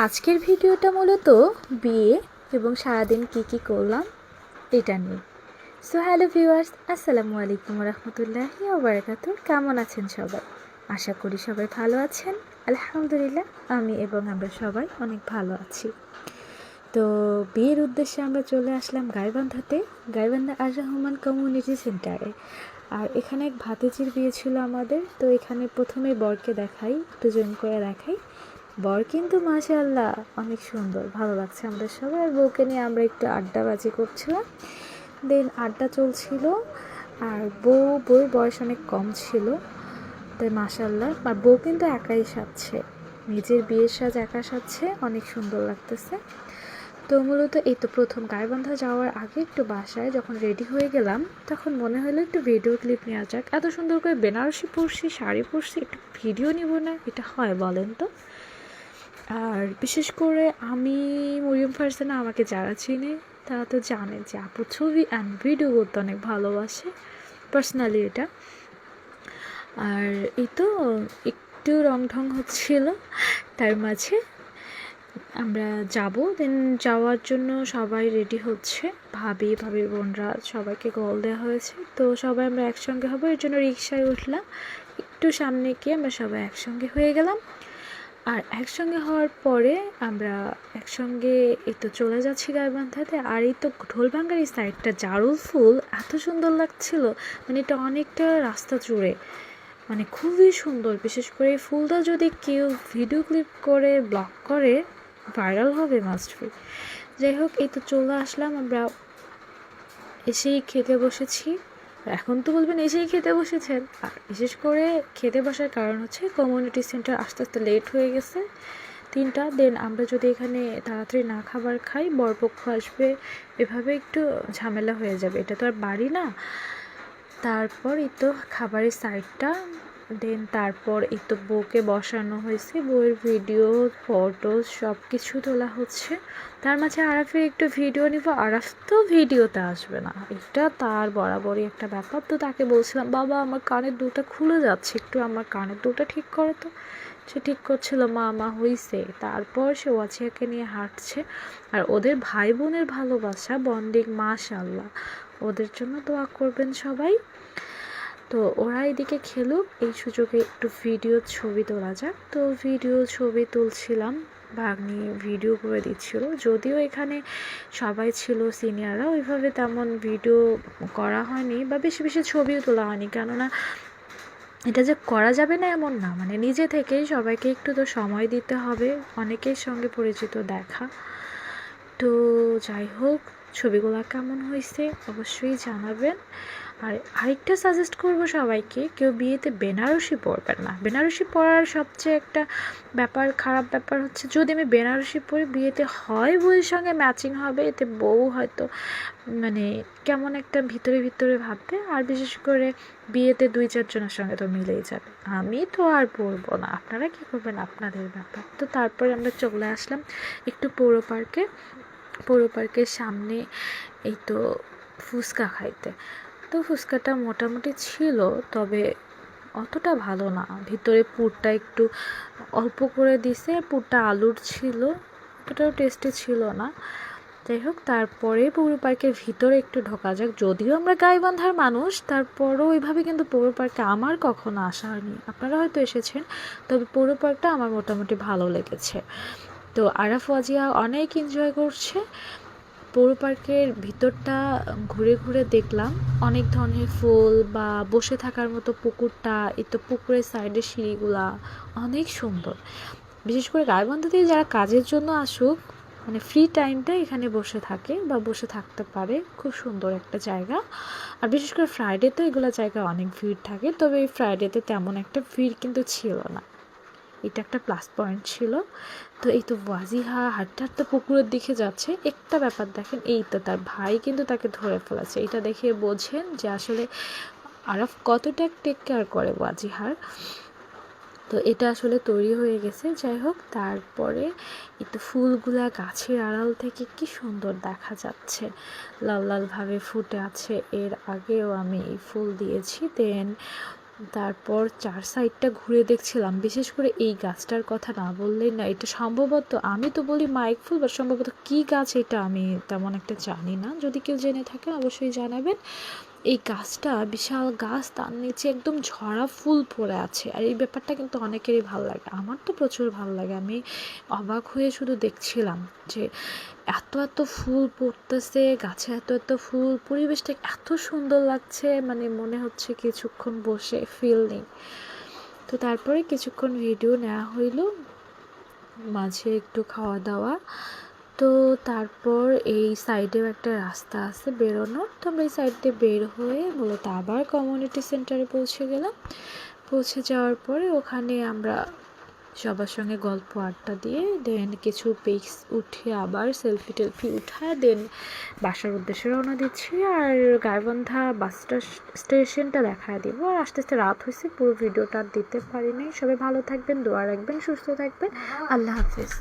আজকের ভিডিওটা মূলত বিয়ে এবং সারাদিন কি করলাম এটা নিয়ে। সো হ্যালো ভিউয়ার্স, আসসালামু আলাইকুম রহমতুল্লাহি ওয়া বারাকাতুহু। কেমন আছেন সবাই? আশা করি সবাই ভালো আছেন। আলহামদুলিল্লাহ, আমি এবং আমরা সবাই অনেক ভালো আছি। তো বিয়ের উদ্দেশ্যে আমরা চলে আসলাম গাইবান্ধাতে, গাইবান্ধা আর রহমান কমিউনিটি সেন্টারে। আর এখানে এক ভাতিজির বিয়ে ছিল আমাদের। তো এখানে প্রথমে বরকে দেখাই, একটু জুম করে দেখাই। বর কিন্তু মাশাআল্লাহ অনেক সুন্দর, ভালো লাগছে আমাদের সবাই। আর বউকে নিয়ে আমরা একটু আড্ডাবাজি করছিলাম, দেন আড্ডা চলছিল। আর বউর বয়স অনেক কম ছিল, তাই মাশাআল্লাহ। আর বউ কিন্তু একাই সাজছে, নিজের বিয়ের সাজ একা সাজছে, অনেক সুন্দর লাগতেছে। তো মূলত এই তো প্রথম গাইবান্ধা যাওয়ার আগে একটু বাসায় যখন রেডি হয়ে গেলাম, তখন মনে হলো একটু ভিডিও ক্লিপ নেওয়া যাক। এত সুন্দর করে বেনারসি পরছি, শাড়ি পরছি, একটু ভিডিও নিব না? এটা হয় বলেন তো? আর বিশেষ করে আমি মরিয়ম ফারজানা, আমাকে যারা চিনে তারা তো জানে যে আপু ছবি অ্যান্ড ভিডিও করতে অনেক ভালোবাসে, পার্সোনালি এটা। আর এই তো একটু রং ঢং হচ্ছিল, তার মাঝে আমরা যাব। দেন যাওয়ার জন্য সবাই রেডি হচ্ছে, ভাবি বোনরা সবাইকে কল দেওয়া হয়েছে। তো সবাই আমরা একসঙ্গে হবো, এর জন্য রিক্সায় উঠলাম। একটু সামনে গিয়ে আমরা সবাই একসঙ্গে হয়ে গেলাম। আর একসঙ্গে হওয়ার পরে আমরা একসঙ্গে এই তো চলে যাচ্ছি গাইবান্ধাতে। আর এই তো ঢোলভাঙ্গার এই সাইডটা জারুল ফুল এত সুন্দর লাগছিল, মানে এটা অনেকটা রাস্তা জুড়ে, মানে খুবই সুন্দর। বিশেষ করে এই ফুলটা যদি কেউ ভিডিও ক্লিপ করে ব্লগ করে, ভাইরাল হবে মাস্ট বি। যাই হোক, এই তো চলে আসলাম আমরা, এসেই খেতে বসেছি। এখন তো বলবেন এসেই খেতে বসেছেন। আর বিশেষ করে খেতে বসার কারণ হচ্ছে কমিউনিটি সেন্টার আস্তে আস্তে লেট হয়ে গেছে 3টা। দেন আমরা যদি এখানে তাড়াতাড়ি না খাবার খাই, বরপক্ষ আসবে, এভাবে একটু ঝামেলা হয়ে যাবে, এটা তো আর বাড়ি না। তারপর এই তো খাবারের সাইডটা, দেন তারপর এই তো বউকে বসানো হয়েছে, বউয়ের ভিডিও ফটো সব কিছু তোলা হচ্ছে। তার মাঝে আরাফের একটু ভিডিও নিব। আরাফ তো ভিডিওতে আসবে না, এটা তার বরাবরই একটা ব্যাপার। তো তাকে বলছিলাম, বাবা আমার কানের দুলটা খুলে যাচ্ছে, একটু আমার কানের দুলটা ঠিক করো তো। সে ঠিক করছিল, মা হইছে। তারপর সে ওয়াচিয়াকে নিয়ে হাঁটছে। আর ওদের ভাই বোনের ভালোবাসা, বন্ডিং মাশাআল্লাহ, ওদের জন্য দোয়া করবেন সবাই। তো ওরা এদিকে খেলুক, এই সুযোগে একটু ভিডিও ছবি তোলা যাক। তো ভিডিও ছবি তুলছিলাম, ভাগ্নি ভিডিও করে দিচ্ছিল। যদিও এখানে সবাই ছিল সিনিয়ররা, ওইভাবে তেমন ভিডিও করা হয়নি বা বেশি বেশি ছবিও তোলা হয়নি, কেননা এটা যে করা যাবে না এমন না, মানে নিজে থেকেই সবাইকে একটু তো সময় দিতে হবে, অনেকের সঙ্গে পরিচিত দেখা। তো যাই হোক, ছবিগুলো কেমন হয়েছে অবশ্যই জানাবেন। আর আরেকটা সাজেস্ট করব সবাইকে, কেউ বিয়েতে বেনারসি পরবেন না। বেনারসি পরার সবচেয়ে একটা খারাপ ব্যাপার হচ্ছে, যদি আমি বেনারসি পরি বিয়েতে, হয় বউয়ের সঙ্গে ম্যাচিং হবে, এতে বউ হয়তো মানে কেমন একটা ভিতরে ভাববে। আর বিশেষ করে বিয়েতে 2-4 জনের সঙ্গে তো মিলেই যাবে, আমি তো আর পরবো না। আপনারা কী করবেন আপনাদের ব্যাপার। তো তারপরে আমরা চলে আসলাম একটু পৌর পার্কের সামনে, এই তো ফুচকা খাইতে। তো ফুচকাটা মোটামুটি ছিল, তবে অতটা ভালো না। ভিতরে পুরটা একটু অল্প করে দিছে, পুরটা আলুর ছিল, অতটাও টেস্টি ছিল না। যাই হোক, তারপরে পৌর পার্কের ভিতরে একটু ঢোকা যাক। যদিও আমরা গাইবান্ধার মানুষ, তারপরও ওইভাবে কিন্তু পৌর পার্কে আমার কখনো আসা হয়নি। আপনারা হয়তো এসেছেন, তবে পৌর পার্কটা আমার মোটামুটি ভালো লেগেছে। তো আরাফ ওয়াজিয়া অনেক এনজয় করছে। পৌর পার্কের ভিতরটা ঘুরে দেখলাম, অনেক ধরনের ফুল বা বসে থাকার মতো পুকুরটা, এই তো পুকুরের সাইডের সিঁড়িগুলা অনেক সুন্দর। বিশেষ করে গাইবান্ধা থেকে যারা কাজের জন্য আসুক, মানে ফ্রি টাইমটা এখানে বসে থাকে বা বসে থাকতে পারে, খুব সুন্দর একটা জায়গা। আর বিশেষ করে ফ্রাইডে তো এগুলো জায়গায় অনেক ভিড় থাকে, তবে এই ফ্রাইডেতে তেমন একটা ভিড় কিন্তু ছিল না, এটা একটা প্লাস পয়েন্ট ছিল। তো এই তো ওয়াজিহা হাঁটতে পুকুরের দিকে যাচ্ছে। একটা ব্যাপার দেখেন, এই তো তার ভাই কিন্তু তাকে ধরে ফেলেছে। এটা দেখে বোঝেন যে আসলে আরাফ কতটা টেক কেয়ার করে ওয়াজিহার। তো এটা আসলে তৈরি হয়ে গেছে। যাই হোক, তারপরে এই তো ফুলগুলা গাছের আড়াল থেকে কি সুন্দর দেখা যাচ্ছে, লালভাবে ফুটে আছে। এর আগেও আমি এই ফুল দিয়েছি। দেন তারপর চার সাইডটা ঘুরে দেখছিলাম, বিশেষ করে এই গাছটার কথা না বললেই না। এটা সম্ভবত, আমি তো বলি মাইক ফুল, বা সম্ভবত কী গাছ এটা আমি তেমন একটা জানি না, যদি কেউ জেনে থাকেন অবশ্যই জানাবেন। এই গাছটা বিশাল গাছ, তার নিচে একদম ঝরা ফুল পড়ে আছে, আর এই ব্যাপারটা কিন্তু অনেকেরই ভালো লাগে, আমার তো প্রচুর ভালো লাগে। আমি অবাক হয়ে শুধু দেখছিলাম যে এত এত ফুল পড়তেছে গাছে, এত এত ফুল, পরিবেশটা এত সুন্দর লাগছে, মানে মনে হচ্ছে কিছুক্ষণ বসে ফিল নেই। তো তারপরে কিছুক্ষণ ভিডিও নেওয়া হইলো, মাঝে একটু খাওয়া দাওয়া। তো তারপর এই সাইডেও একটা রাস্তা আছে বেরোনোর, তো আমরা এই সাইড দিয়ে বের হয়ে মূলত আবার কমিউনিটি সেন্টারে পৌঁছে গেলাম। পৌঁছে যাওয়ার পরে ওখানে আমরা সবার সঙ্গে গল্প আড্ডা দিয়ে দেন কিছু পিকস উঠিয়ে আবার সেলফি টেলফি উঠায় দেন বাসার উদ্দেশ্যে রওনা দিচ্ছি। আর গাইবান্ধা বাস স্টেশনটা দেখায় দিব। আর আস্তে আস্তে রাত হয়েছে, পুরো ভিডিওটা দিতে পারিনি। সবাই ভালো থাকবেন, দোয়া রাখবেন, সুস্থ থাকবেন। আল্লাহ হাফিজ।